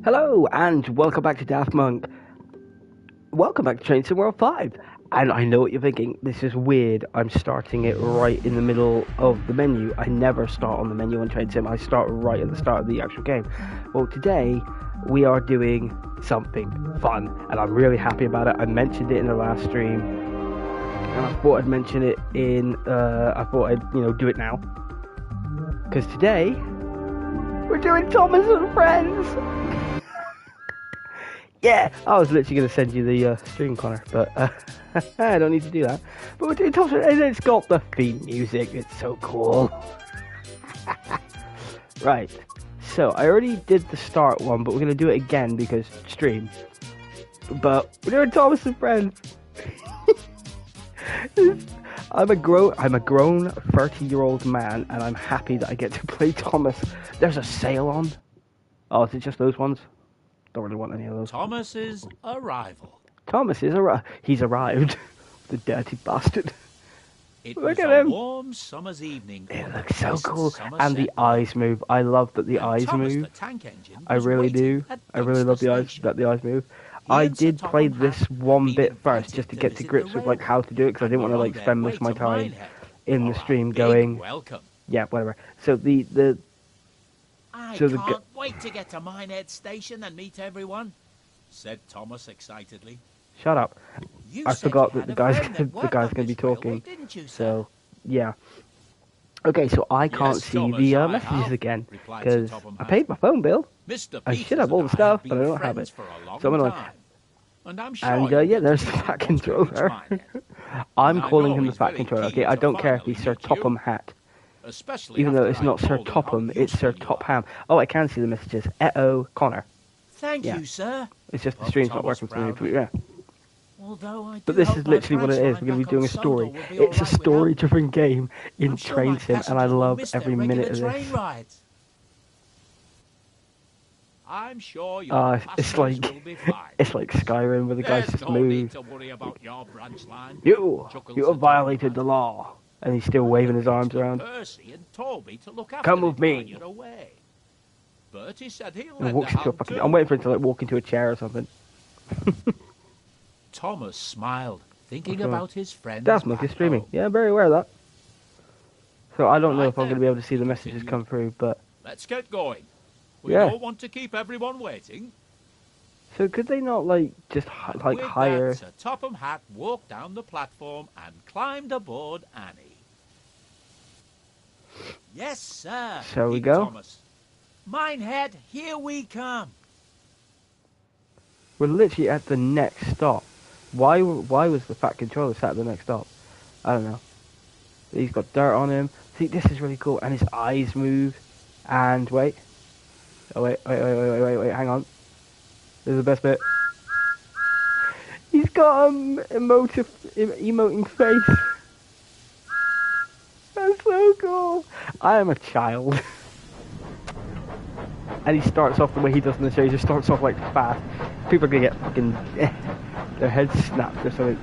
Hello, and welcome back to Daftmunk. Welcome back to Train Sim World 5. And I know what you're thinking, this is weird. I'm starting it right in the middle of the menu. I never start on the menu on Train Sim, I start right at the start of the actual game. Well, today we are doing something fun, and I'm really happy about it. I mentioned it in the last stream, and I thought I'd mention it in, I thought I'd, do it now. Because today, we're doing Thomas and Friends! Yeah, I was literally going to send you the stream, Connor, but I don't need to do that. But we're doing Thomas and it's got the theme music, it's so cool. Right, so I already did the start one, but we're going to do it again because stream. But we're doing Thomas and Friends. I'm a grown 30-year-old man, and I'm happy that I get to play Thomas. There's a sale on. Oh, is it just those ones? Don't really want any of those. Thomas's arrival. Thomas is he's arrived. The dirty bastard. Look at him. Warm summer's evening. It looks so cool. And the eyes move. I love that the eyes move. I really do. I really love the eyes that the eyes move. I did play this one bit first just to get to grips with like how to do it, because I didn't want to like spend most of my time in the stream going. Yeah, whatever. So I can't wait to get to Minehead Station and meet everyone, said Thomas excitedly. Shut up. I forgot that the guy's going to be talking. So, yeah. Okay, so I can't see the messages again, because I paid my phone bill. I should have all the stuff, but I don't have it. So I'm annoyed. And yeah, there's the Fat Controller. I'm calling him the Fat Controller, okay? I don't care if he's Sir Topham Hatt. Even though it's not Sir Topham, it's Sir Topham. Oh, I can see the messages. Uh-oh, Connor. Thank you, sir. It's just the stream's not working for me, but yeah. But this is literally what it is. We're going to be doing a story. It's a story-driven game in Train Sim, and I love every minute of this. I'm sure it's like Skyrim, where the guys just move. You have violated the law. And he's still waving his arms around. Come with me. And walks into a fucking, I'm waiting for him to like walk into a chair or something. Thomas smiled, thinking about his friends. Daftmunk is streaming. Yeah, I'm very aware of that. So I don't know if I'm going to be able to see the messages come through, but let's get going. We don't want to keep everyone waiting. So could they not like just like hire? Sir Topham Hatt walked down the platform and climbed aboard Annie. Yes, sir. Shall we go? Thomas. Minehead, here we come. We're literally at the next stop. Why was the Fat Controller sat at the next stop? I don't know. He's got dirt on him. See, this is really cool, and his eyes move. And wait. Oh wait, hang on. This is the best bit. He's got emoting face. That's so cool. I am a child. And he starts off the way he does in the show. He just starts off like fast. People are gonna get fucking their heads snapped or something.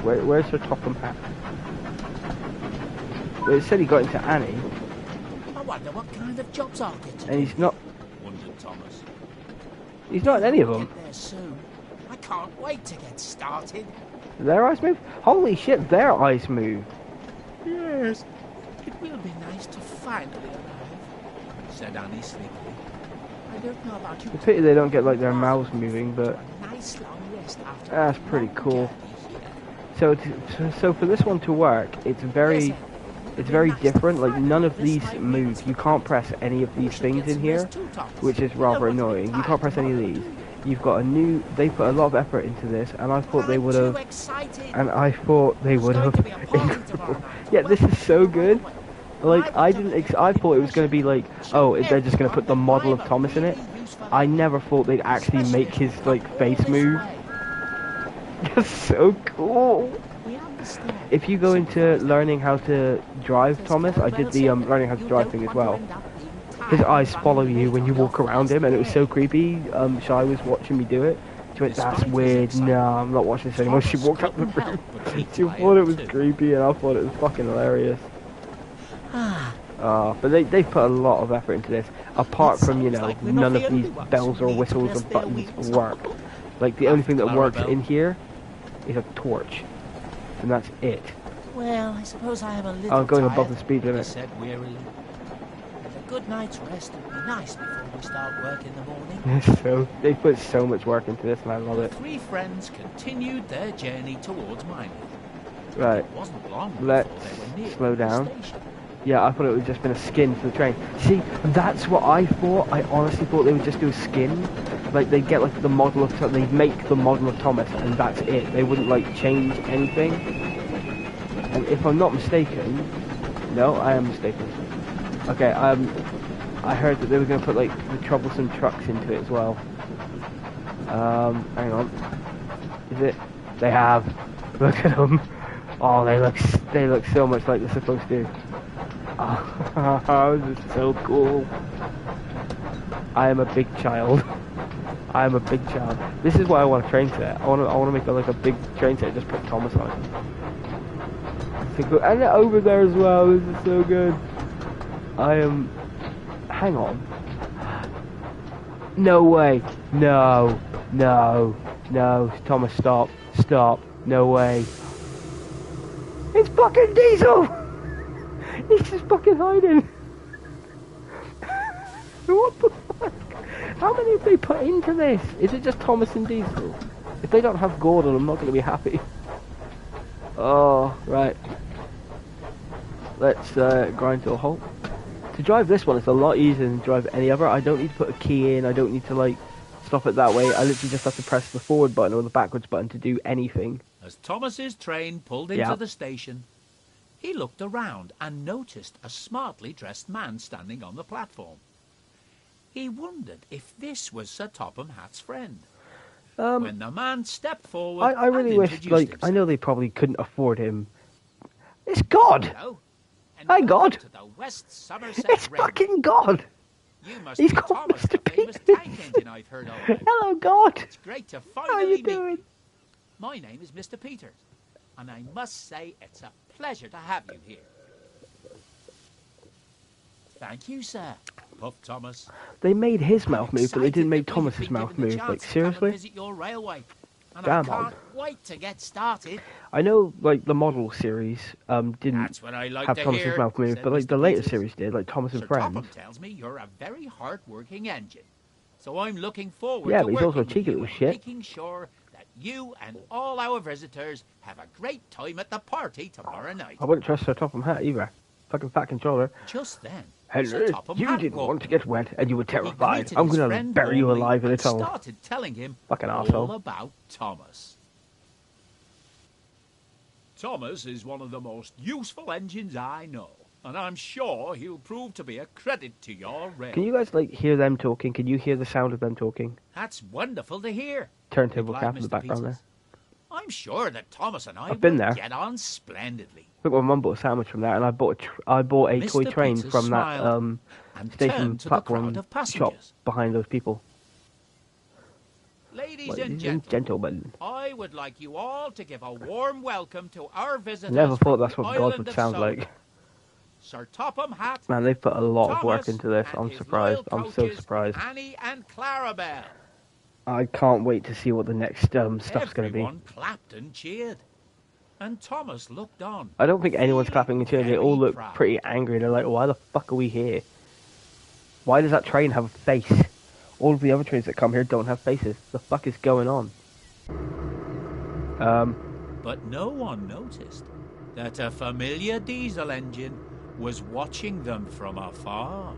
Where's Sir Topham Hatt? Well, it said he got into Annie. I wonder what kind of jobs I'll get to. And he's not. Wondered Thomas. He's not in any of them. Get there soon. I can't wait to get started. Their eyes move? Holy shit, their eyes move. Yes. It will be nice to finally arrive, said Annie sleepily. I don't know about you. It's a pity they don't get like their mouths moving, but nice long rest after that's pretty cool. So for this one to work, it's very different. Like none of these move. You can't press any of these things in here, which is rather annoying. You can't press any of these. You've got they put a lot of effort into this, and I thought they would have, yeah, this is so good. Like, I thought it was going to be like, oh, they're just going to put the model of Thomas in it. I never thought they'd actually make his, like, face move. That's so cool. If you go into learning how to drive Thomas, I did the learning how to drive thing as well. His eyes follow you when you walk around him, and it was so creepy. Shai was watching me do it. She went, that's weird. No, I'm not watching this anymore. She walked up the room. She thought it was creepy, and I thought it was fucking hilarious. Ah, But they put a lot of effort into this. Apart It from, seems like we're none not of the these only ones bells who or need to whistles or rest their buttons wheels. work. Like, the only thing that works Clarabelle. in here is a torch. And that's it. Well, I suppose I am a little I'm going tired, above the speed he limit. said wearily. A good night's rest would be nice before we start work in the morning. So, they put so much work into this and I love The it. three friends continued their journey towards Minehead. Right, It wasn't long let's before they were near slow the down. station. Yeah, I thought it would just been a skin for the train. See, that's what I thought. I honestly thought they would just do a skin. Like, they'd get, like, the model of... They'd make the model of Thomas, and that's it. They wouldn't, like, change anything. And if I'm not mistaken... No, I am mistaken. Okay, I heard that they were going to put, like, the troublesome trucks into it as well. Hang on. Is it? They have. Look at them. Oh, they look so much like they're supposed to. Oh, this is so cool. I am a big child. I am a big child. This is why I want a train set. I want to make like a big train set. Just put Thomas on it. So cool. And over there as well. This is so good. I am. Hang on. No way. No. No. No. Thomas, stop. Stop. No way. It's fucking Diesel! He's just fucking hiding. What the fuck? How many have they put into this? Is it just Thomas and Diesel? If they don't have Gordon, I'm not going to be happy. Oh, right. Let's grind to a halt. To drive this one, it's a lot easier than to drive any other. I don't need to put a key in. I don't need to, like, stop it that way. I literally just have to press the forward button or the backwards button to do anything. As Thomas's train pulled into the station, he looked around and noticed a smartly dressed man standing on the platform. He wondered if this was Sir Topham Hatt's friend. When the man stepped forward, I really and wish, like, himself. I know they probably couldn't afford him. It's God! Hello, and Hi, God! to the West Somerset It's Railway. fucking God! You must He's be called Thomas, the Mr. famous Peters. tank engine I've heard of. Hello, God! It's great to How finally you meet doing? you. My name is Mr. Peters, and I must say it's a pleasure to have you here. Thank you, sir, puffed Thomas. They made his mouth move, but they didn't make Excited that Thomas's we've been mouth given the move. chance Like, to come and seriously? visit your railway, and Damn I on. can't wait to get started. I know, like, the model series didn't That's what I like have to Thomas's hear, mouth move, said but, like, Mr. the later Peters. series did, like Thomas and Sir Friends. Topham tells me you're a very hard-working engine, so I'm looking forward Yeah, to but he's also a working with cheeky you little and shit. making sure that you and all our visitors have a great time at the party tomorrow night. I wouldn't trust Sir Topham Hatt either. Fucking fat controller. Just then, Sir Henry, Topham you Hatt didn't walked want to in. get wet, and you were He terrified. greeted I'm his gonna friend bury you warmly alive in a and tunnel. started telling him Fucking all arsehole. about Thomas. Thomas is one of the most useful engines I know, and I'm sure he'll prove to be a credit to your rail. Can you guys, like, hear them talking? Can you hear the sound of them talking? That's wonderful to hear. Turntable replied cap in the Mr. background Peters. there. I'm sure that Thomas and I I've been will there. get on splendidly. I think my mum bought a sandwich from that, and I bought a toy Mr. train Peters from that smiled and station turned to the platform crowd of shop passengers. behind those people. Ladies Ladies and and gentlemen, gentlemen. I would like you all to give a warm welcome to our visitors Never thought from that's the what God island would of sound Soda. like. Sir Topham Hatt, Man, they've put a lot of work Thomas into this. and I'm his surprised. loyal I'm so coaches, surprised. Annie and Clarabelle. I can't wait to see what the next stuff's going to be. Everyone clapped and cheered, and Thomas looked on. I don't think anyone's clapping and cheering. They all very look proud. pretty angry. They're like, why the fuck are we here? Why does that train have a face? All of the other trains that come here don't have faces. The fuck is going on? But no one noticed that a familiar diesel engine was watching them from afar.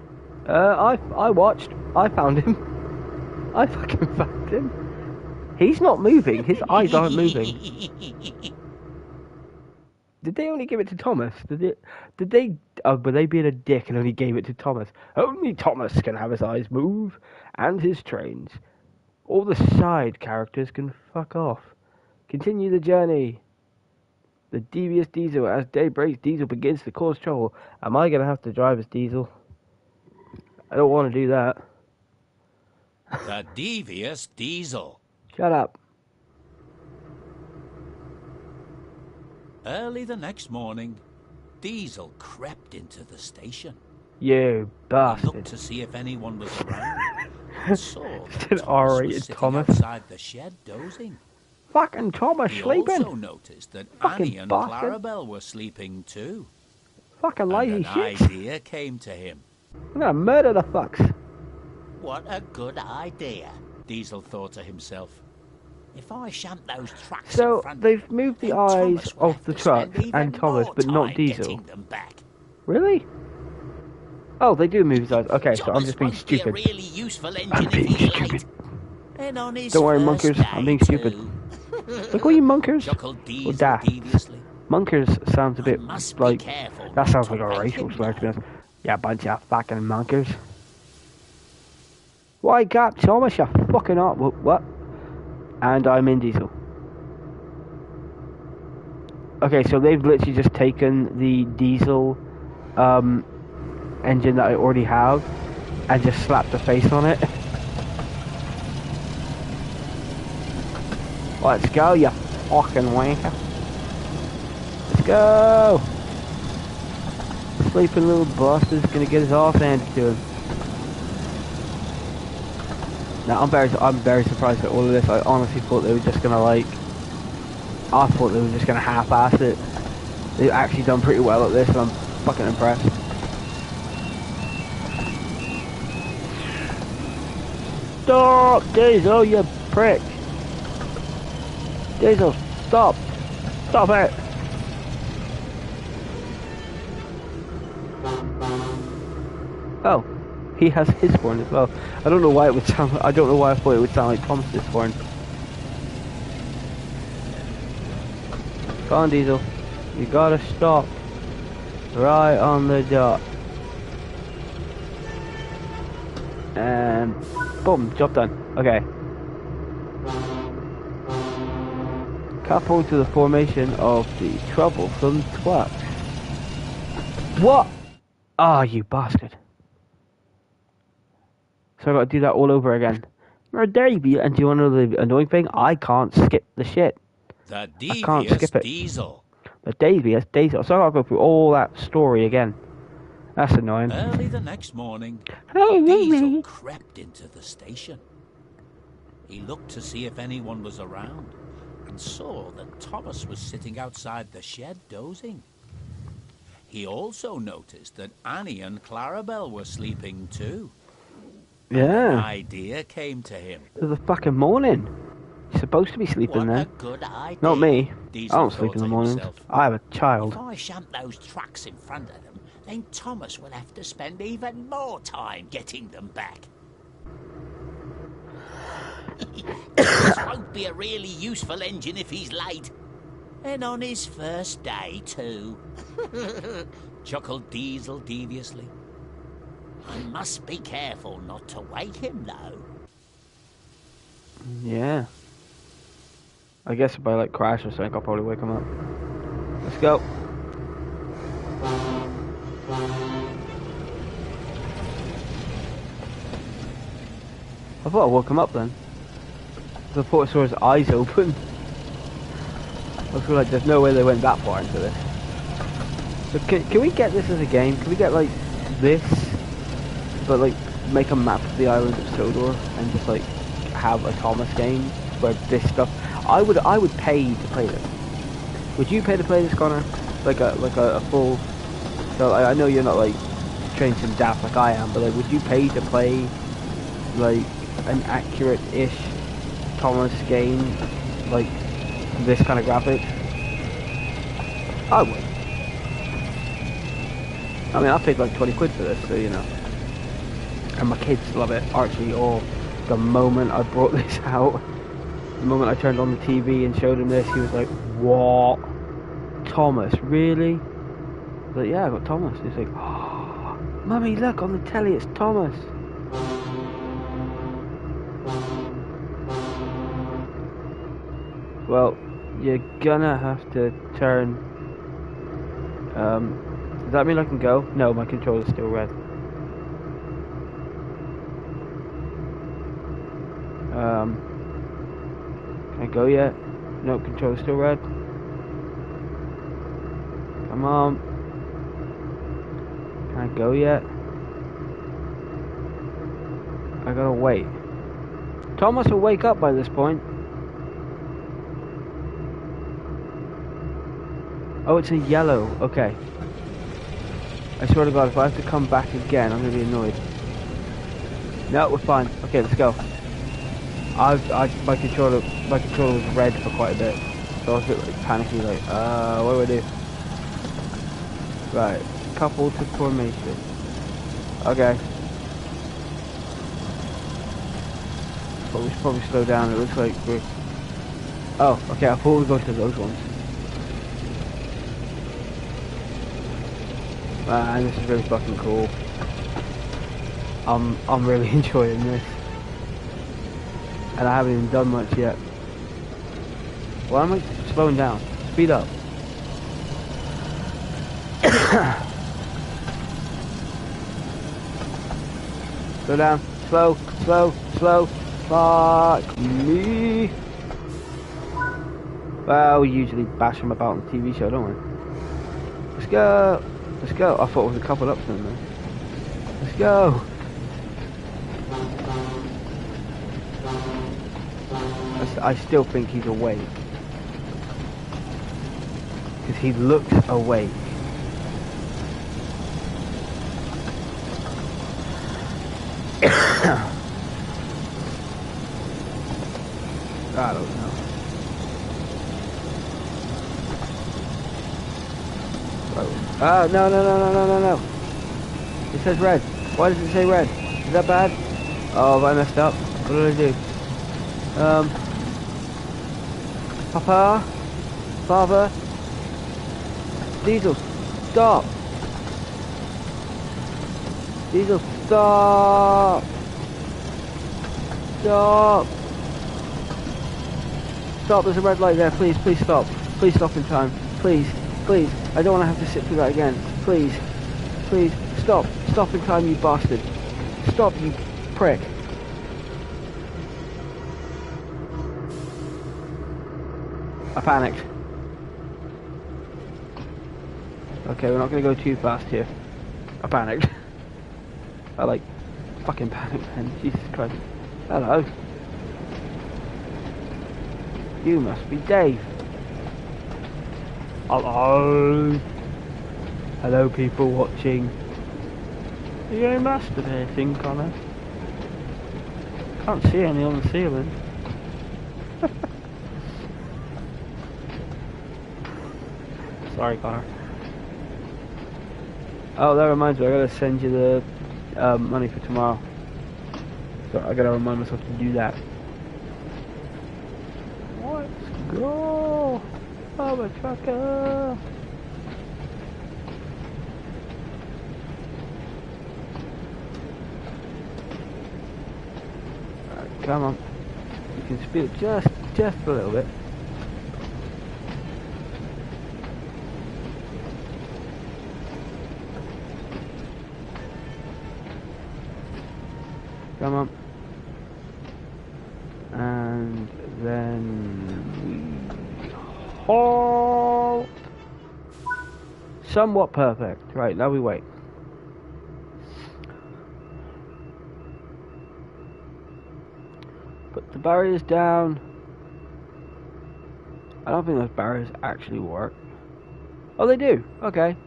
I watched. I found him. I fucking found him. He's not moving. His eyes aren't moving. Did they only give it to Thomas? Did they? Oh, were they being a dick and only gave it to Thomas? Only Thomas can have his eyes move, and his trains. All the side characters can fuck off. Continue the journey. The devious Diesel. As day breaks, Diesel begins to cause trouble. Am I gonna have to drive as Diesel? I don't want to do that. The devious diesel. Shut up. Early the next morning, Diesel crept into the station. You He looked bastard. to see if anyone was around and saw It's that an Thomas was R-rated sitting Thomas. outside the shed dozing. Fucking Thomas He sleeping. also noticed that Fucking Annie and bastard. Clarabelle were sleeping too. Fucking And lazy an shit. idea came to him. I'm gonna murder the fucks. What a good idea, Diesel thought to himself. If I shunt those trucks in So, front of they've them, moved the then eyes Thomas will of have the to truck spend and even Thomas, more but not time Diesel. getting them back. Really? Oh, they do move his eyes. Okay, so I'm Thomas just being won't be a stupid. really useful I'm engine if being he's stupid. late. And on his Don't worry, first Munkers. I'm day being stupid. too. Look, all you Munkers. Chuckled Or Diesel daft. deviously. Munkers sounds a I bit must be like... careful That not sounds to like a wake racial him, slur to be though. honest. Yeah, bunch of fucking Munkers. Wake up, Thomas, you fucking up. What? And I'm in Diesel. Okay, so they've literally just taken the Diesel engine that I already have and just slapped a face on it. Let's go, you fucking wanker. Let's go. Sleeping little bastard's gonna get his arse handed to him. Now I'm very surprised at all of this. I honestly thought they were just gonna I thought they were just gonna half-ass it. They've actually done pretty well at this, and I'm fucking impressed. Stop, Diesel, you prick! Diesel, stop! Stop it! Oh, he has his horn as well. I don't know why it would sound. I don't know why I thought it would sound like Thomas's horn. Come on, Diesel. You gotta stop. Right on the dot. And boom, job done. Okay. Coupled to the formation of the troublesome twat. What? Ah, you bastard. So I gotta do that all over again. There you be. And do you want to know the annoying thing? I can't skip the shit. The I can't devious skip it. Diesel. The devious Diesel. So I gotta go through all that story again. That's annoying. Early the next morning, Diesel crept into the station. He looked to see if anyone was around and saw that Thomas was sitting outside the shed dozing. He also noticed that Annie and Clarabelle were sleeping too. Yeah. An idea came to him. It's the fucking morning. You're supposed to be sleeping What there. a good idea. Not me. Diesel I don't sleep in the morning. I have a child. If I shunt those trucks in front of them, then Thomas will have to spend even more time getting them back. This won't be a really useful engine if he's late. And on his first day, too. Chuckled Diesel deviously. I must be careful not to wake him, though. Yeah. I guess if I like crash or something, I'll probably wake him up. Let's go. I thought I woke him up then. I thought I saw his eyes open. I was like, there's no way they went that far into this. So can we get this as a game? Can we get like this, but like make a map of the island of Sodor and just like have a Thomas game where this stuff? I would pay to play this. Would you pay to play this, Connor? Like a full. So I know you're not like trained to daft like I am, but like, would you pay to play like an accurate-ish Thomas game, like this kind of graphics? I would. I mean, I paid like 20 quid for this, so you know. And my kids love it. Archie, the moment I brought this out, the moment I turned on the TV and showed him this, he was like, "What? Thomas, really?" I was like, "Yeah, I got Thomas." He's like, "Oh, Mummy, look on the telly, it's Thomas." Well, you're gonna have to turn. Does that mean I can go? No, my controller's still red. Can I go yet? No, controller's still red. Come on. Can I go yet? I gotta wait. Thomas will wake up by this point. Oh, it's a yellow. Okay. I swear to God, if I have to come back again, I'm gonna be annoyed. No, we're fine. Okay, let's go. My controller was red for quite a bit, so I was a bit like panicky, like, what do I do? Right, couple to formation. Okay. But we should probably slow down. It looks like we're. Oh, okay. I thought we were going to those ones. Man, this is really fucking cool. I'm really enjoying this. And I haven't even done much yet. Why am I slowing down? Speed up. Slow down. Slow, slow, slow. Fuck me. Well, we usually bash them about on the TV show, don't we? Let's go. Let's go. I thought it was a couple up to them, though. Let's go. I still think he's awake. Because he looks awake. I don't know. No. It says red. Why does it say red? Is that bad? Oh, have I messed up? What did I do? Papa? Father? Diesel, stop! Diesel, stop! Stop! Stop, there's a red light there, please, please stop. Please stop in time. Please, please. I don't want to have to sit through that again. Please, please, stop. Stop in time, you bastard. Stop, you prick. I panicked. Okay, we're not going to go too fast here. I panicked. I like fucking panicked, man. Jesus Christ. Hello. You must be Dave. Hello. Hello, people watching. Are you masturbating, Connor? Can't see any on the ceiling. Sorry, Connor. Oh, that reminds me, I gotta send you the money for tomorrow. So I gotta remind myself to do that. Let's go! I'm a trucker! Alright, come on. You can speed it just a little bit. Come on. And then we halt. Somewhat perfect. Right, now we wait. Put the barriers down. I don't think those barriers actually work. Oh, they do. Okay.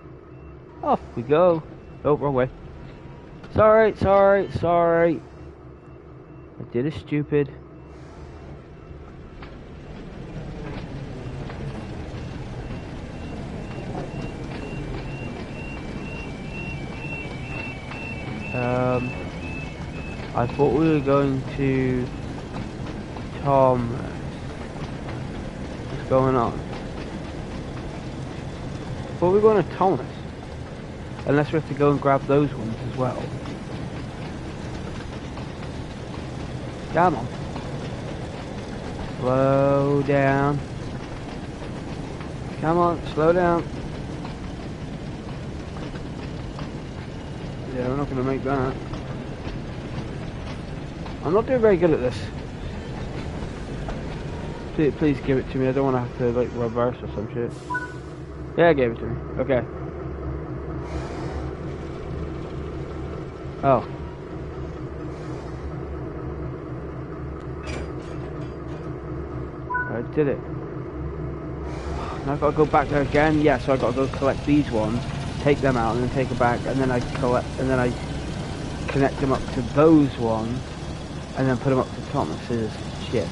Off we go. Oh, wrong way. Sorry. I did it stupid. I thought we were going to Tom. What's going on? I thought we were going to Thomas. Unless we have to go and grab those ones as well. Come on. Slow down. Come on, slow down. Yeah, we're not going to make that. I'm not doing very good at this. Please give it to me. I don't want to have to like reverse or some shit. Yeah, I gave it to me. Okay. Oh. did it. Now I've got to go back there again. Yeah, so I got to go collect these ones, take them out, and then take them back, and then I connect them up to those ones, and then put them up to Thomas's ship.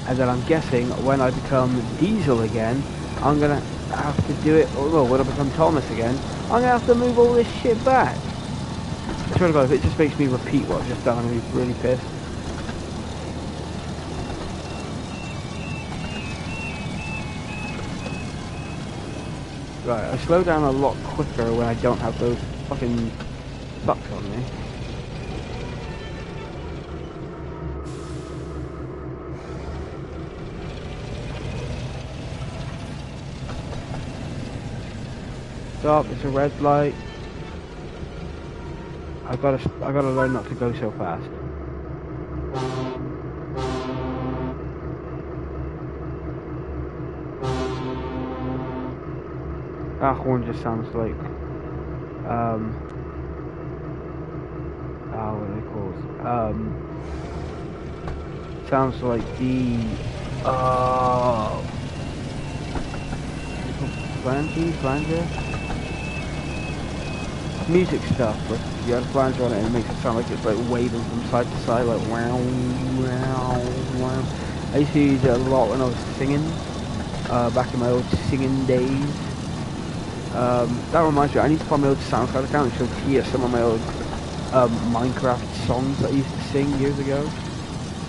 And then I'm guessing when I become Diesel again, I'm gonna have to do it. Oh no, when I become Thomas again, I'm gonna have to move all this shit back. I swear to God, if it just makes me repeat what I've just done, I'm gonna be really pissed. Right, I slow down a lot quicker when I don't have those fucking bucks on me. Stop, it's a red light. I gotta learn not to go so fast. That horn just sounds like, what are they called? Sounds like the, flanger? Music stuff, but you have a flanger on it and it makes it sound like it's like waving from side to side, like wow, wow, wow. I used to use it a lot when I was singing, back in my old singing days. That reminds me, I need to find my old SoundCloud account and show Tia some of my old Minecraft songs that I used to sing years ago.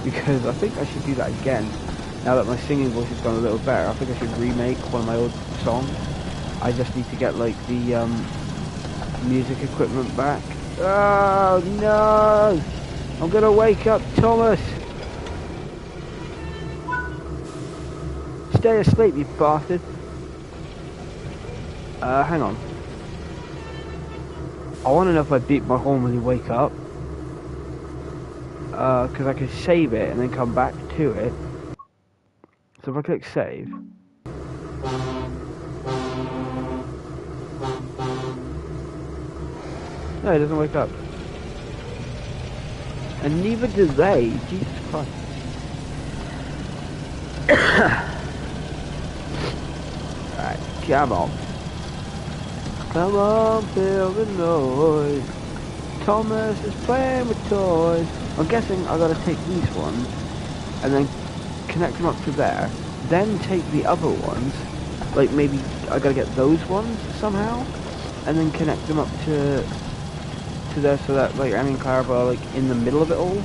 Because I think I should do that again. Now that my singing voice has gone a little better, I think I should remake one of my old songs. I just need to get like the music equipment back. Oh no! I'm gonna wake up Thomas! Stay asleep, you bastard. Hang on. I want to know if I beat my horn when you wake up. Because I can save it and then come back to it. So if I click save. No, it doesn't wake up. And neither do they. Jesus Christ. Alright, come on. Come on, feel the noise. Thomas is playing with toys. I'm guessing I gotta take these ones and then connect them up to there. Then take the other ones. Like maybe I gotta get those ones somehow, and then connect them up to there so that like Annie and Clara are like in the middle of it all.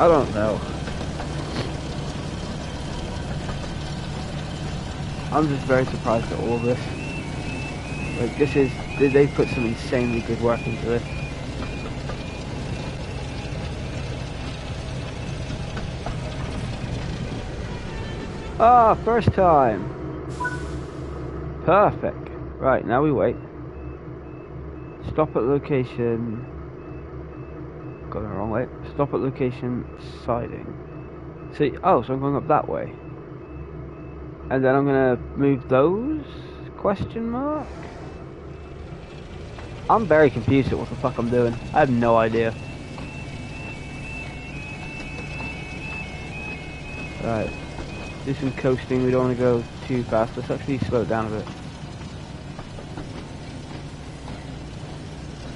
I don't know. I'm just very surprised at all of this. Like this is, they put some insanely good work into this. Ah, first time. Perfect. Right, now we wait. Stop at location. Got it the wrong way. Stop at location siding. See, oh, so I'm going up that way. And then I'm gonna move those? Question mark? I'm very confused at what the fuck I'm doing. I have no idea. Right. Do some coasting, we don't want to go too fast. Let's actually slow it down a bit.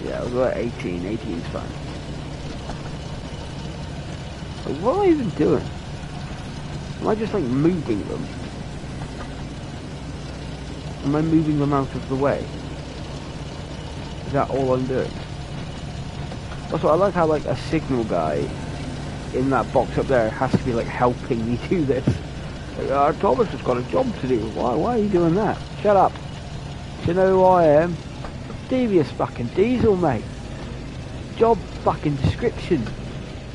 Yeah, we'll go at 18. 18's fine. But what am I even doing? Am I just like moving them? Am I moving them out of the way? Is that all I'm doing? Also, I like how like a signal guy in that box up there has to be like helping me do this. Like, Thomas has got a job to do. Why are you doing that? Shut up. Do you know who I am? Devious fucking Diesel, mate. Job fucking description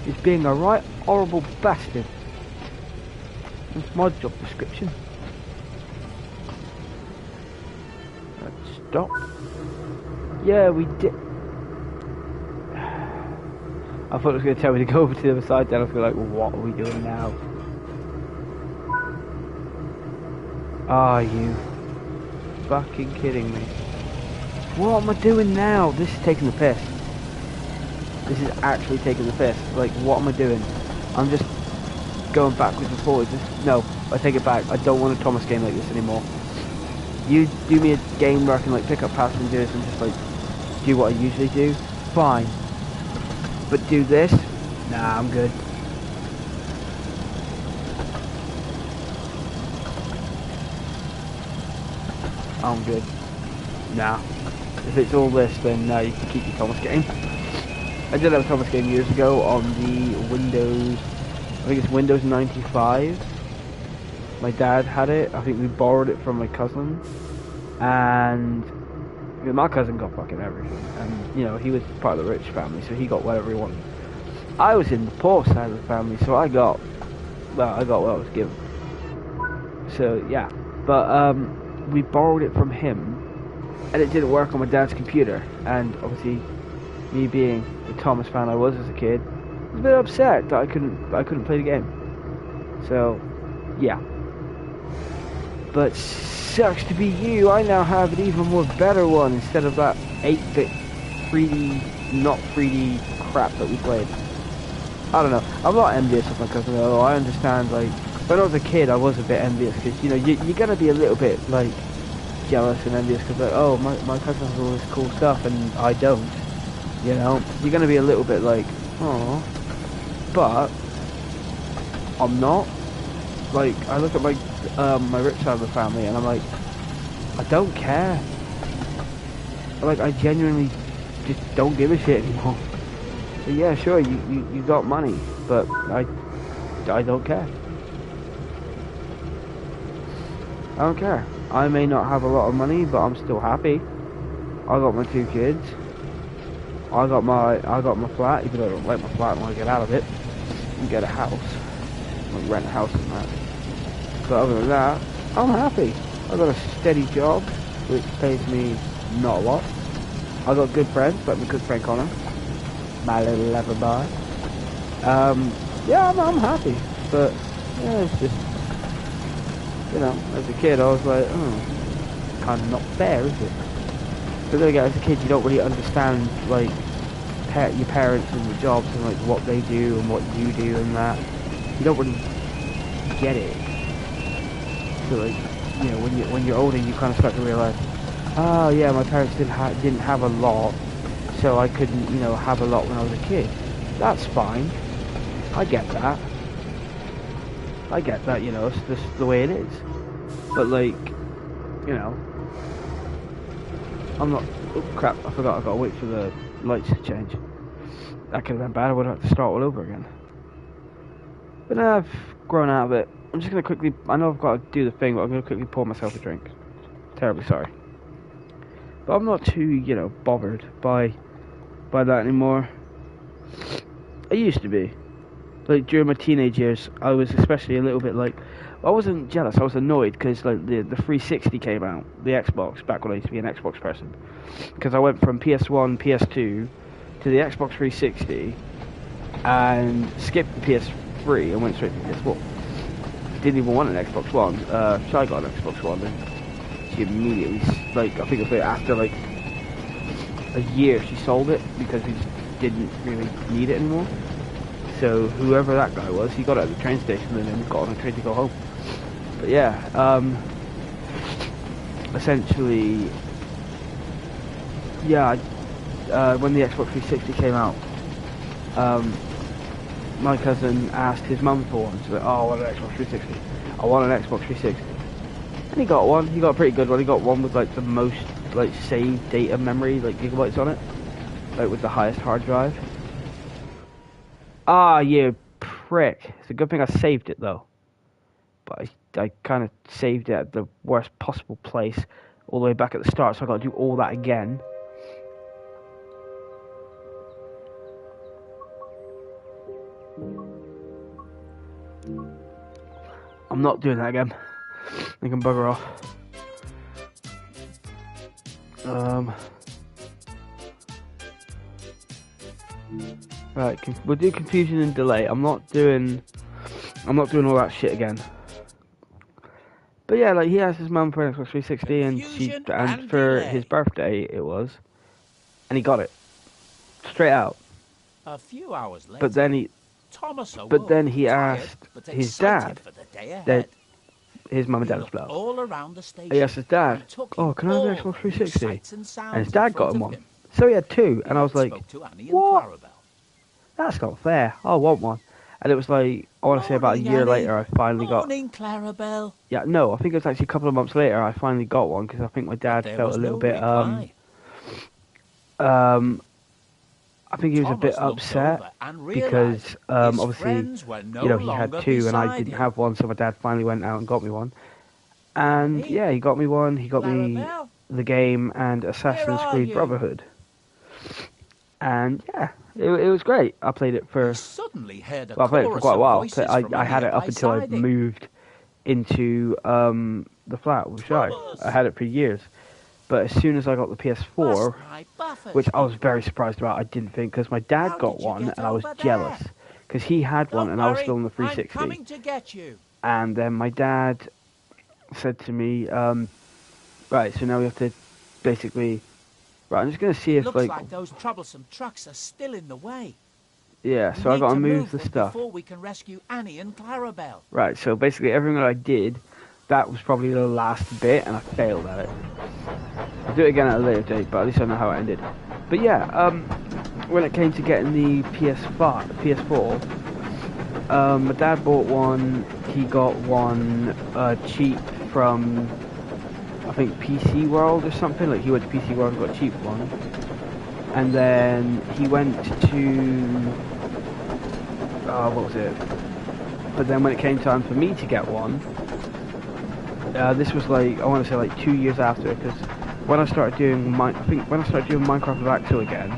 is being a right horrible bastard. That's my job description. Let's stop. Yeah, we did. I thought it was going to tell me to go over to the other side, then I was like, well, what are we doing now? Are you fucking kidding me? What am I doing now? This is taking the piss. This is actually taking the piss. Like, what am I doing? I'm just going backwards and forwards. No, I take it back. I don't want a Thomas game like this anymore. You do me a game where I can like pick up passengers and just like do what I usually do. Fine. But do this? Nah, I'm good. I'm good. Nah. If it's all this, then you can keep your Thomas game. I did have a Thomas game years ago on the Windows, I think it's Windows 95. My dad had it. I think we borrowed it from my cousin. And my cousin got fucking everything. And, you know, he was part of the rich family, so he got whatever he wanted. I was in the poor side of the family, so I got what I was given. So, yeah. But, we borrowed it from him. And it didn't work on my dad's computer. And, obviously, me being the Thomas fan I was as a kid, I was a bit upset that I couldn't play the game. So, yeah. But sucks to be you, I now have an even more better one instead of that 8-bit 3D, not 3D crap that we played. I don't know, I'm not envious of my cousin though. I understand, like, when I was a kid I was a bit envious because, you know, you're gonna be a little bit, like, jealous and envious because, like, oh, my cousin has all this cool stuff and I don't. You know, you're gonna be a little bit like, oh, but I'm not. Like, I look at my rich side of the family, and I'm like, I don't care. Like, I genuinely just don't give a shit anymore. So yeah, sure, you got money, but I don't care. I don't care. I may not have a lot of money, but I'm still happy. I got my 2 kids. I got my flat, even though I don't like my flat and want to get out of it and get a house, like rent a house and that. But other than that, I'm happy. I got a steady job, which pays me not a lot. I got good friends, like my good friend Connor, my little leather bar. Yeah, I'm happy. But yeah, it's just, you know, as a kid, I was like, oh, kind of not fair, is it? But then again, as a kid, you don't really understand, like, your parents and your jobs and, like, what they do and what you do and that. You don't really get it. So, like, you know, when you're older, you kind of start to realize, oh, yeah, my parents didn't have a lot, so I couldn't, you know, have a lot when I was a kid. That's fine. I get that. I get that, you know, it's just the way it is. But, like, you know, I'm not... Oh, crap, I forgot I've got to wait for the lights to change. That could have been bad, I would have to start all over again. But now I've grown out of it. I'm just going to quickly... I know I've got to do the thing, but I'm going to quickly pour myself a drink. Terribly sorry. But I'm not too, you know, bothered by that anymore. I used to be. Like, during my teenage years, I was especially a little bit like... I wasn't jealous, I was annoyed because, like, the 360 came out, the Xbox, back when I used to be an Xbox person. Because I went from PS1, PS2 to the Xbox 360 and skipped the PS3 and went straight to PS4. Didn't even want an Xbox One. So I got an Xbox One and she immediately, like, I think it was like after, like, a year she sold it because we just didn't really need it anymore. So whoever that guy was, he got it at the train station and then got on a train to go home. But yeah, essentially, yeah, when the Xbox 360 came out, my cousin asked his mum for one. So like, oh, I want an Xbox 360. I want an Xbox 360. And he got one. He got a pretty good one. He got one with like the most like saved data memory, like gigabytes on it, like with the highest hard drive. Ah, you prick. It's a good thing I saved it, though. But I kind of saved it at the worst possible place, all the way back at the start, so I got to do all that again. I'm not doing that again. I can bugger off. Right, we'll do confusion and delay. I'm not doing all that shit again. But yeah, like he asked his mum for an Xbox 360, and for his birthday it was, and he got it straight out. A few hours later. But then Thomas awoke, But then he tired, asked but his excited dad, for the day that ahead. his mum and He dad was looked blown. all around the station. He asked his dad, and took "Oh, in can I have an all Xbox the new 360?" sights and And sounds his dad in got front him of one. him. So he had two, He and I was then like, spoke to Annie and "What? Clarabelle. That's not fair. I want one." And it was like, I want to say about a Morning, year Annie. later, I finally got. Morning, Clarabelle. Yeah, no, I think it was actually a couple of months later I finally got one because I think my But dad there felt was a little no bit reply. I think he was a bit Thomas looked upset over and because realized his obviously, friends were no you know, he had longer two and I beside didn't him. have one, so my dad finally went out and got me one. And Annie? yeah, he got me one. He got me Clarabelle? the game and Where Assassin's are Creed you? Brotherhood. And yeah, it was great. I played it He for suddenly heard a well, I played it for chorus quite a of while. voices from I a had it up nearby until I siding. moved into the flat with Shy. Thomas! I had it for years. But as soon as I got the PS4, Bust my buffers, which I he was very cried. surprised about, I didn't think, because my dad How got did you one get and I was over jealous. there? Because he had one Don't and I was worry, still on the I'm 360. coming to get you. And then my dad said to me, right, so now we have to basically, right, I'm just going to see if, Looks like those troublesome trucks are still in the way. yeah, We so I need got to to move the them stuff. before we can rescue Annie and Clarabelle. Right, so basically everything that I did, that was probably the last bit, and I failed at it. I'll do it again at a later date, but at least I know how it ended. But yeah, when it came to getting the PS4, my dad bought one. He got one cheap from, I think, PC World or something. Like, he went to PC World and got a cheap one. And then he went to, what was it? But then when it came time for me to get one, this was like, I want to say like 2 years after, because when I started doing when I started doing Minecraft with Axel again,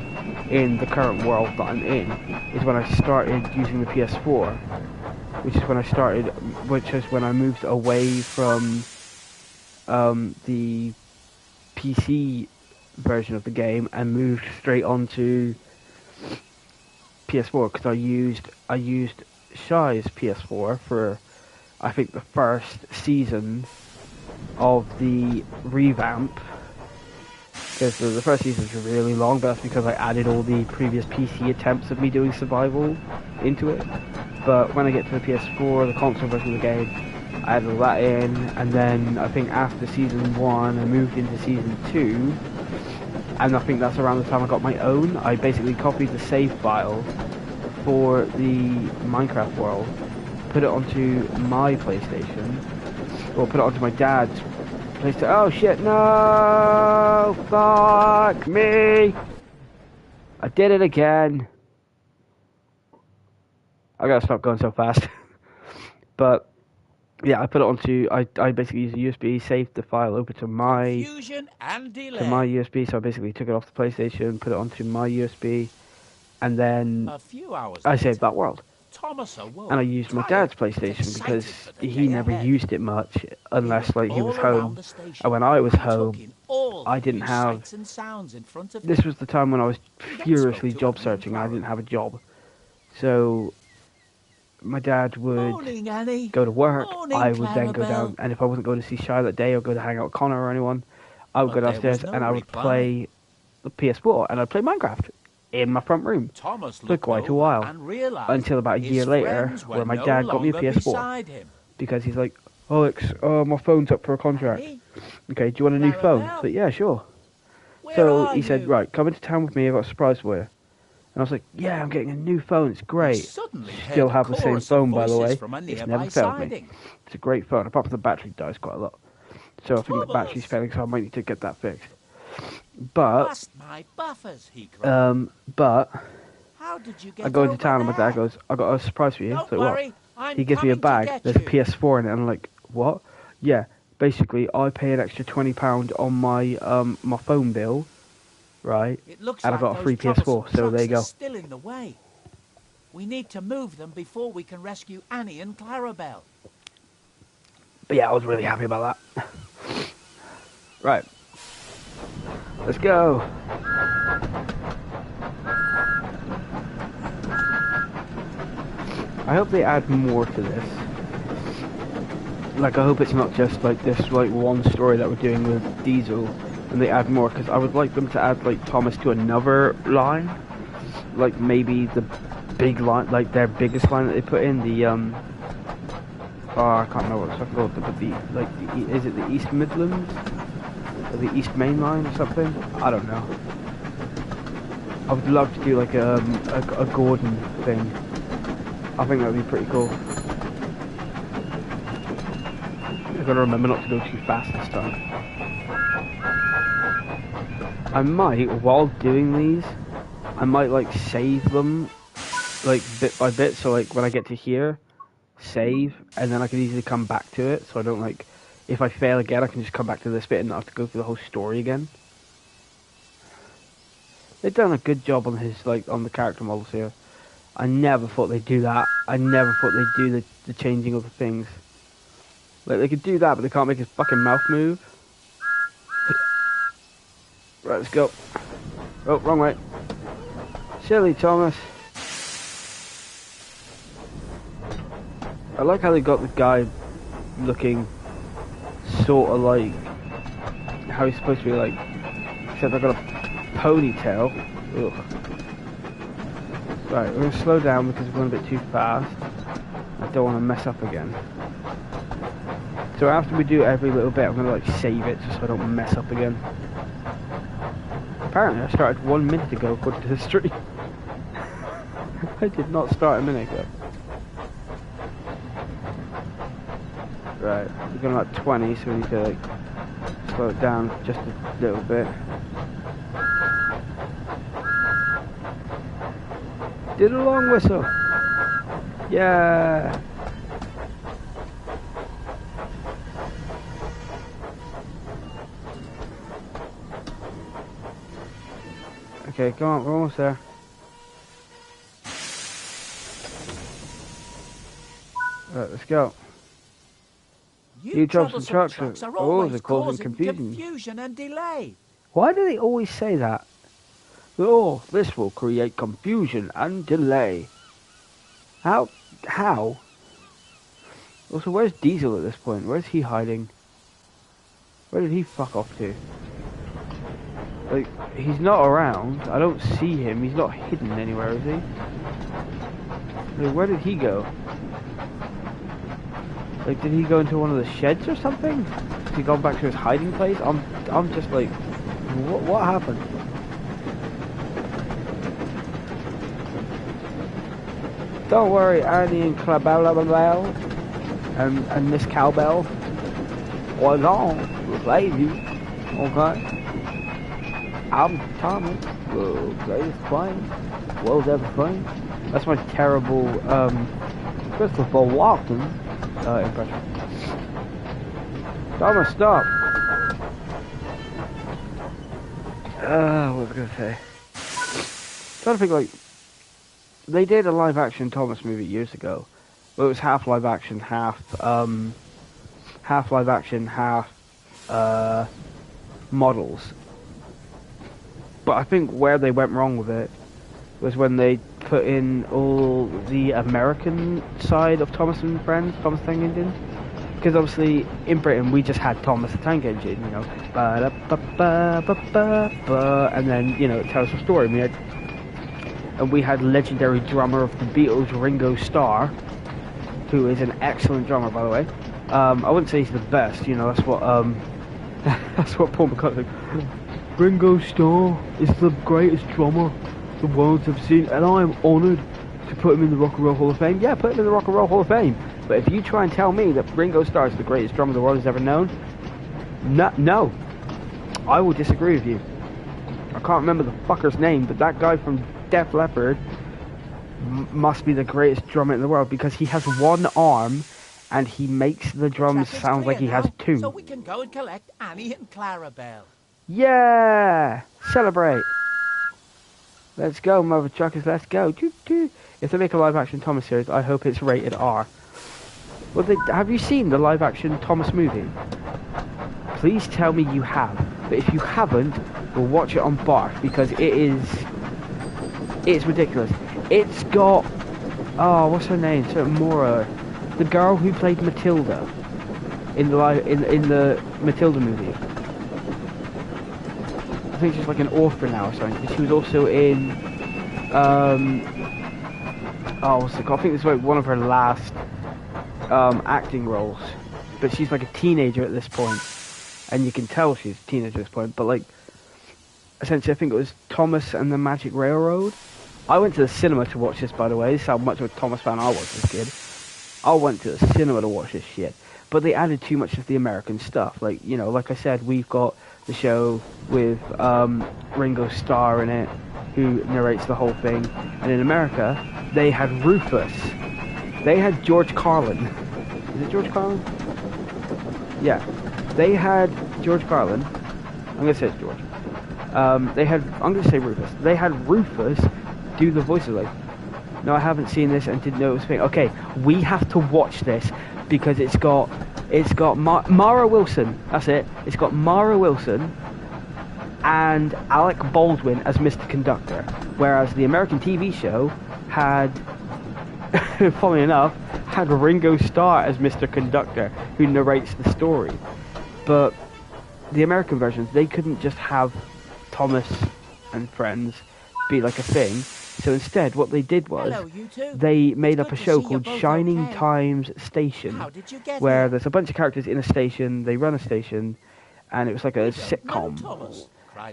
in the current world that I'm in, is when I started using the PS4, which is when I moved away from the PC version of the game and moved straight onto PS4, because I used Shy's PS4 for, I think, the first season of the revamp, because the first season's really long, but that's because I added all the previous PC attempts of me doing survival into it. But when I get to the PS4, the console version of the game, I added all that in, and then I think after season 1 I moved into season 2, and I think that's around the time I got my own. I basically copied the save file for the Minecraft world, put it onto my PlayStation, or put it onto my dad's PlayStation. Oh shit, no! Fuck me! I did it again. I gotta stop going so fast. But yeah, I put it onto. I basically used a USB, saved the file over to my Confusion and delay. USB. So I basically took it off the PlayStation, put it onto my USB, and then A few hours I later, saved that world. Thomas awoke, And I used my tired, dad's PlayStation but because excited for the he day never ahead. used it much unless like he all was around home. the station And when I was and took home, in all I the didn't new have. sights and sounds in front of This him. was the time when I was He then furiously spoke to job Annie and searching and I didn't Clara. have a job. So my dad would Morning, Annie. go to work. Morning, I would then go Clarabelle. down, and if I wasn't going to see Shy that day or go to hang out with Connor or anyone, I would But go there was downstairs no and I would reply. play the PS4 and I'd play Minecraft in my front room Thomas for looked quite a over while, and realized until about a his year later, friends were where my no dad got me a longer PS4 beside him. because he's like, Alex, my phone's up for a contract. Annie, Okay, do you want a new phone? Clarabelle? So yeah, sure. where So are he said, you? right, come into town with me. I've got a surprise for you. And I was like, yeah, I'm getting a new phone. It's He great. suddenly Still heard a have the same chorus of phone, by the voices way. from a It's nearby never failed me. siding. It's a great phone, apart from the battery dies quite a lot. So I think the battery's Thomas! failing, so I might need to get that fixed. But, Bust my buffers, he cried. but How did you get I go into over town and my there? dad goes, I got a surprise for you. Don't It's like, what? worry, I'm He gives me a coming to bag. get There's a you. PS4 in it. And I'm like, what? Yeah. Basically, I pay an extra £20 on my my phone bill, right? It looks And I like got a those free PS4. troublesome So there you trucks go. are still in the way. We need to move them before we can rescue Annie and Clarabelle. But yeah, I was really happy about that. Right. Let's go. I hope they add more to this. Like, I hope it's not just like this like one story that we're doing with Diesel, and they add more, because I would like them to add like Thomas to another line, like maybe the big line, like their biggest line that they put in the oh, I can't remember what it's called, but is it the East Midlands or the East Main Line or something? I don't know. I would love to do like a Gordon thing. I think that would be pretty cool. I've got to remember not to go too fast this time. I might, while doing these, I might like save them like bit by bit, so like when I get to here, save, and then I can easily come back to it, so I don't like, if I fail again I can just come back to this bit and not have to go through the whole story again. They've done a good job on his, like, on the character models here. I never thought they'd do that. I never thought they'd do the changing of the things. Like, they could do that, but they can't make his fucking mouth move. Right, let's go. Oh, wrong way. Silly Thomas. I like how they got the guy looking sort of like how he's supposed to be, like, except I've got a ponytail. Ugh. Right, we're going to slow down because we're going a bit too fast. I don't want to mess up again. So after we do every little bit, I'm going to like save it just so I don't mess up again. Apparently I started 1 minute ago according to history. I did not start a minute ago. Right, we're going like 20, so we need to like slow it down just a little bit. Did a long whistle. Yeah. Okay, come on, we're almost there. Right, let's go. You troublesome trucks are always causing confusion and delay. Why do they always say that? Oh, this will create confusion and delay. How? Also, where's Diesel at this point? Where's he hiding? Where did he fuck off to? Like, he's not around. I don't see him. He's not hidden anywhere, is he? Like, where did he go? Like, did he go into one of the sheds or something? Has he gone back to his hiding place? I'm just like, what happened? Don't worry, Annie and Clabell and Miss Cowbell. What's on? We'll play you. Okay. I'm Thomas. The greatest plane. World's ever playing. That's my terrible Christopher Walken impression. Thomas, stop. What was I gonna say? Trying to think, like, they did a live action Thomas movie years ago. But it was half live action, half live action, half models. But I think where they went wrong with it was when they put in all the American side of Thomas and Friends, Thomas the Tank Engine. Because obviously in Britain we just had Thomas the Tank Engine, you know, and then, you know, it tells a story. We had legendary drummer of the Beatles, Ringo Starr, who is an excellent drummer, by the way. I wouldn't say he's the best, you know, that's what that's what Paul McCartney said. Ringo Starr is the greatest drummer the world's ever seen, and I am honoured to put him in the Rock and Roll Hall of Fame. Yeah, put him in the Rock and Roll Hall of Fame. But if you try and tell me that Ringo Starr is the greatest drummer the world has ever known, no, I will disagree with you. I can't remember the fucker's name, but that guy from Def Leppard must be the greatest drummer in the world because he has one arm and he makes the drums sound like he has two. So we can go and collect Annie and Clarabelle. Yeah! Celebrate! Let's go, mother truckers, let's go. If they make a live action Thomas series, I hope it's rated R. Well, have you seen the live action Thomas movie? Please tell me you have. But if you haven't, we'll watch it on Bark because it's ridiculous. It's got, oh, what's her name? So Mora, the girl who played Matilda in the Matilda movie. I think she's like an orphan now or something. She was also in oh, what's it called? I think this is like one of her last acting roles. But she's like a teenager at this point, and you can tell she's a teenager at this point. But like, essentially, I think it was Thomas and the Magic Railroad. I went to the cinema to watch this, by the way. This is how much of a Thomas fan I was as a kid. I went to the cinema to watch this shit. But they added too much of the American stuff. Like, you know, like I said, we've got the show with Ringo Starr in it, who narrates the whole thing. And in America, they had Rufus. They had George Carlin. Is it George Carlin? Yeah. They had George Carlin. I'm going to say it's George. I'm going to say Rufus. They had Rufus do the voices. Like, no, I haven't seen this and didn't know it was a thing. Okay, we have to watch this because it's got Mara Wilson. That's it. It's got Mara Wilson and Alec Baldwin as Mr. Conductor, whereas the American TV show had, funnily enough, had Ringo Starr as Mr. Conductor, who narrates the story. But the American versions, they couldn't just have Thomas and Friends be like a thing. So instead, what they did was, they made up a show called Shining Times Station, where there's a bunch of characters in a station, they run a station, and it was like a sitcom.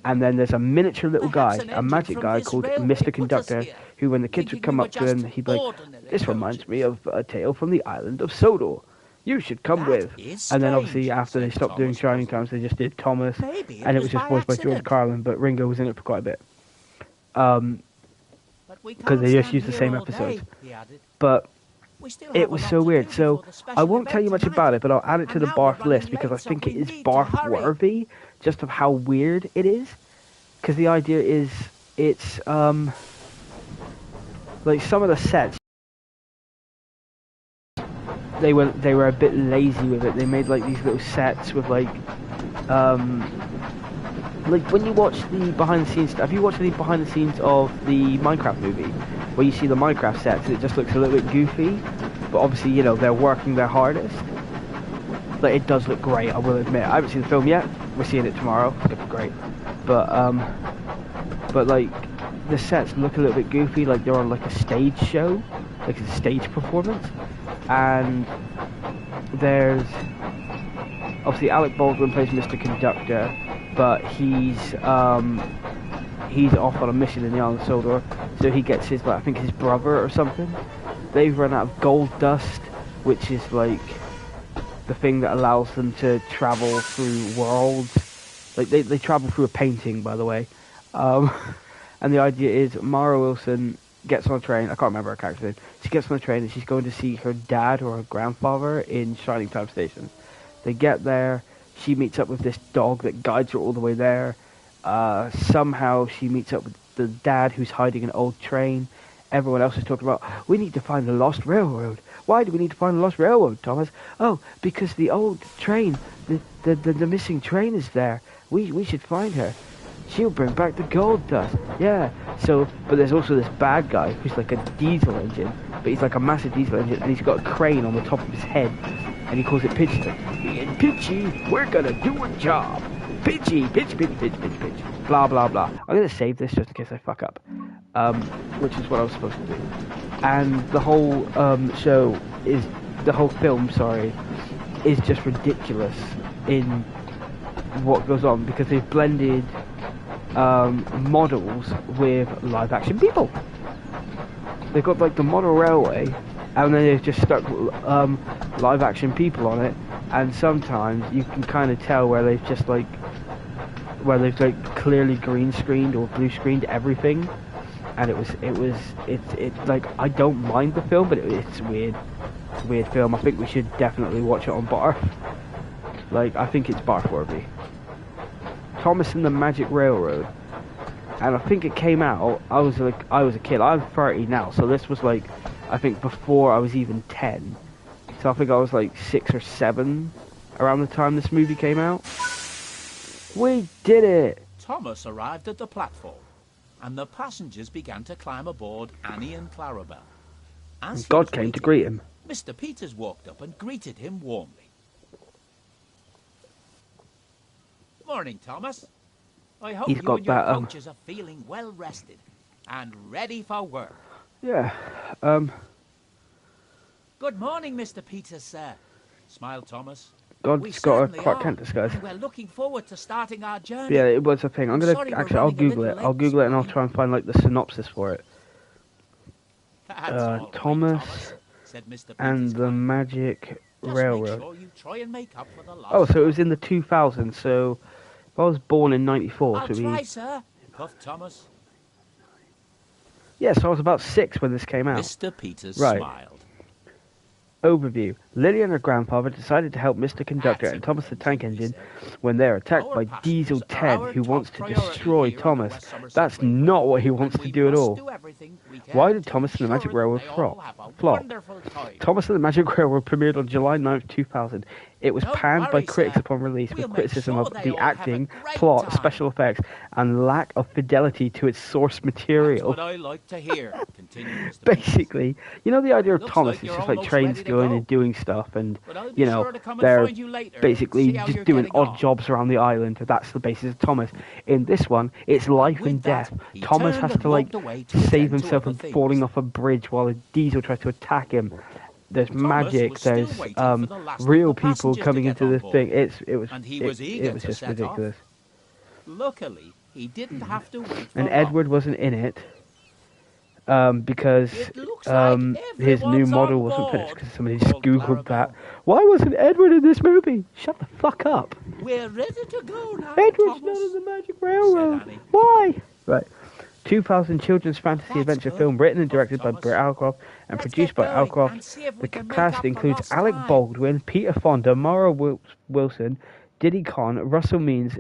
And then there's a miniature little guy, a magic guy called Mr. Conductor, who when the kids would come up to him, he'd be like, this reminds me of a tale from the island of Sodor. You should come with. And then obviously after they stopped doing Shining Times, they just did Thomas, and it was just voiced by George Carlin, but Ringo was in it for quite a bit. Because they just used the same episodes. But it was so weird. So I won't tell you much about it, but I'll add it to the barf list because I think it is barf worthy, just of how weird it is. Because the idea is, it's like some of the sets, they were a bit lazy with it. They made like these little sets with like when you watch the behind the scenes stuff, have you watched the behind the scenes of the Minecraft movie, where you see the Minecraft sets and it just looks a little bit goofy, but obviously, you know, they're working their hardest. Like, it does look great, I will admit. I haven't seen the film yet. We're seeing it tomorrow. It's gonna be great. But like, the sets look a little bit goofy, like they're on like a stage show, like a stage performance. And there's obviously Alec Baldwin plays Mr. Conductor, but he's off on a mission in the island of Sodor, so he gets his, like, I think his brother or something. They've run out of gold dust, which is like the thing that allows them to travel through worlds. Like they travel through a painting, by the way. And the idea is Mara Wilson gets on a train. I can't remember her character name. She gets on a train and she's going to see her dad or her grandfather in Shining Time Station. They get there. She meets up with this dog that guides her all the way there. Somehow she meets up with the dad who's hiding an old train. Everyone else is talking about, we need to find the lost railroad. Why do we need to find the lost railroad, Thomas? Oh, because the old train, the missing train is there. We should find her. She'll bring back the gold dust. Yeah. So, but there's also this bad guy who's like a diesel engine, but he's like a massive diesel engine, and he's got a crane on the top of his head, and he calls it Pitchy. Me and Pitchy, we're gonna do a job. Pitchy, pitch. Blah blah blah. I'm gonna save this just in case I fuck up, which is what I was supposed to do. And the whole film, is just ridiculous in what goes on because they've blended models with live action people. They've got like the model railway, and then they've just stuck live action people on it, and sometimes you can kind of tell where they've clearly green screened or blue screened everything, and it's like, I don't mind the film, but it's weird. It's a weird film. I think we should definitely watch it on barf. Like, I think it's barf worthy. Thomas and the Magic Railroad, and I think it came out, I was a kid. I'm 30 now, so this was like, I think before I was even 10. So I think I was like 6 or 7 around the time this movie came out. We did it! Thomas arrived at the platform, and the passengers began to climb aboard Annie and Clarabelle. As God came to greet him. Mr. Peters walked up and greeted him warmly. Morning, Thomas. I hope you and your coaches are feeling well rested and ready for work. Yeah. Good morning, Mr. Peters, sir, smiled Thomas. We God's got a certainly Clark are, Kent disguise. and we're looking forward to starting our journey. Yeah, it was a thing. I'm I'm gonna sorry we're actually, I'll running a Google little it. I'll late this Google it and I'll morning. try and find like the synopsis for it. That's all right, Thomas said Mr. Peters and the kindly. Magic Just make Railroad. sure you try and make up for the lost Oh, so it was time. in the 2000s. So if I was born in '94, I'll so try, we. sir, puffed Thomas. Yeah, so I was about 6 when this came out. Mr. Peters Right. smiled. Overview. Lily and her grandfather decided to help Mr. Conductor That's a and good Thomas the Tank engine, he Engine said. when they are attacked Our by Diesel passengers are 10, our who top wants to priority destroy here on the Thomas. West Somerset That's Railway, not what he wants and to we do at must all. do everything we can Why did to Thomas and the Magic ensure Railroad they all flop? have a Flop. wonderful time. Thomas and the Magic Railroad premiered on July 9th, 2000. It was Don't panned by worry, critics sir. upon release We'll with make criticism sure of they the all have a acting, great plot, time. special effects, and lack of fidelity to its source That's material. what I like to hear, continued Mr. Peters. Basically, you know the idea of Looks Thomas like is you're just like almost trains ready to going go. and doing stuff, and But I'll be you know sure to come and they're find you later, basically see how just you're doing getting odd on. jobs around the island. That's the basis of Thomas. In this one, it's life With and that, death. he Thomas turned has and to like walked away to save attend to himself other from falling things. off a bridge while a diesel tries to attack him. There's Thomas magic. was still There's waiting for the last of real the people passengers coming to into get the on board, thing. It and he was eager was to just set ridiculous. off. Luckily, he didn't have to wait for And long. Edward wasn't in it. Because It looks like his new everyone's model on wasn't board, finished because somebody just called googled that. Clarabelle. Why wasn't Edward in this movie? Shut the fuck up. We're ready to go now, Edward's Thomas, not in the Magic Railroad. said Annie. Why? Right. 2000 children's fantasy That's adventure good, film written and thought directed by Thomas. Britt Alcroft and Let's produced get by going Alcroft. and see if we The can make cast up for includes lost Alec time. Baldwin, Peter Fonda, Mara Wilson, Diddy Conn, Russell Means,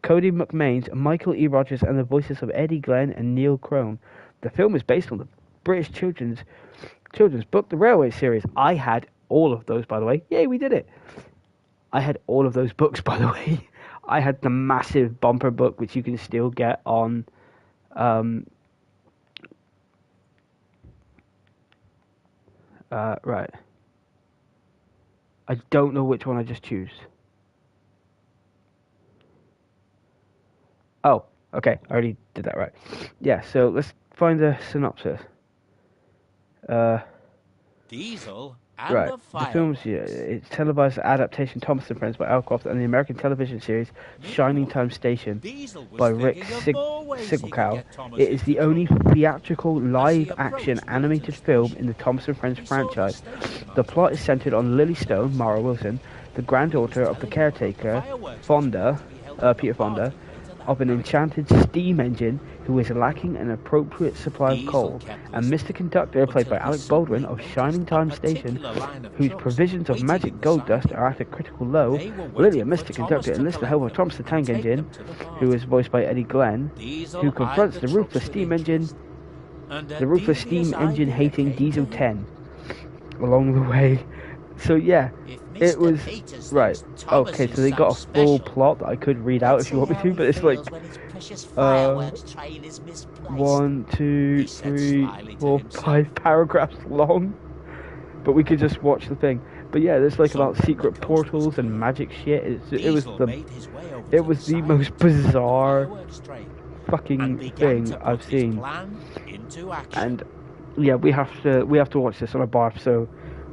Cody McMains, Michael E. Rogers, and the voices of Eddie Glenn and Neil Crone. The film is based on the British children's book, The Railway series. I had all of those, by the way. Yay, we did it. I had all of those books, by the way. I had the massive bumper book, which you can still get on right. I don't know which one I just choose. Oh, okay. I already did that right. Yeah, so let's find the synopsis. Diesel and Right. the The film's it's televised adaptation Thomas and Friends by Alcroft and the American television series Shining Time Station Diesel was by Rick thinking of more ways he could Sigelkow. get Thomas It is the into only trouble. theatrical As he live-action approached animated Wilton's film station, in the Thomas and Friends he saw the franchise. station The master. plot is centered on Lily Stone, Mara Wilson, the granddaughter of the caretaker, Fonda, Peter Fonda, of an enchanted steam engine who is lacking an appropriate supply of coal, and Mr. Conductor, played by Alec Baldwin of Shining Time Station, whose provisions of magic gold dust are at a critical low. Lily and Mr. Conductor enlist the help of Thomas the Tank Engine, who is voiced by Eddie Glenn, who confronts the ruthless steam engine hating Diesel 10 along the way. So yeah, it was right. Okay, so they got a full plot that I could read out if you want me to, but it's like 1, 2, 3, 4, 5 paragraphs long. But we could just watch the thing. But yeah, there's like about secret portals and magic shit. It was the most bizarre fucking thing I've seen. And yeah, we have to watch this on a barf. So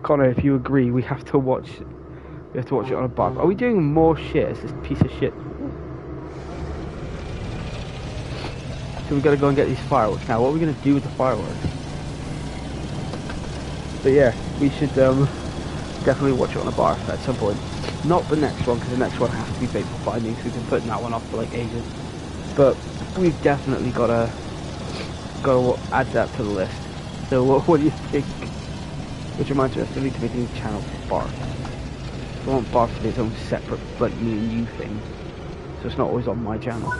Connor, if you agree, we have to watch it on a barf. Are we doing more shit as this piece of shit? So we gotta go and get these fireworks now. What are we gonna do with the fireworks? But yeah, we should definitely watch it on a barf at some point. Not the next one, because the next one has to be Fateful Findings. We've been putting that one off for like ages. But we've definitely gotta add that to the list. So what do you think? Which reminds me, I still need to make a new channel for Barf. I want Barf to be its own separate, like, me and you thing. So it's not always on my channel.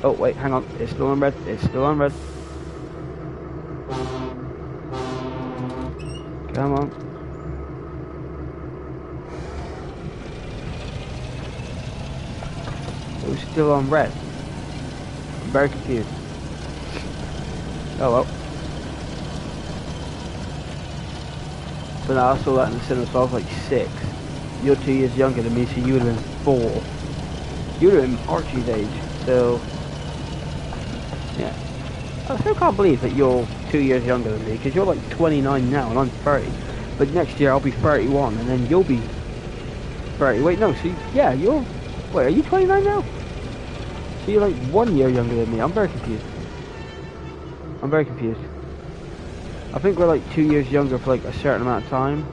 Oh, wait, hang on. It's still on red. It's still on red. Come on. It was still on red. I'm very confused. Oh well. But I saw that in the cinema, so I was like 6. You're 2 years younger than me, so you would have been 4. You would have been Archie's age, so yeah. I still can't believe that you're 2 years younger than me, because you're like 29 now and I'm 30. But next year I'll be 31 and then you'll be 30. Wait, no, see, yeah, you're... Wait, are you 29 now? So you're like 1 year younger than me. I'm very confused. I'm very confused. I think we're like 2 years younger for like a certain amount of time.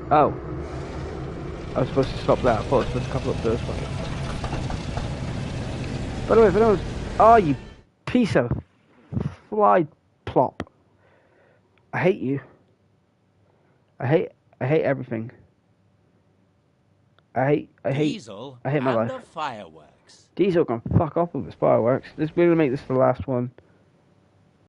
Oh. I was supposed to stop that. I thought I was supposed to couple up those buckets. By the way, if anyone's... Oh, you piece of fly plop. I hate you. I hate everything. I hate my life. The fireworks. Diesel can fuck off with his fireworks. We're gonna make this the last one.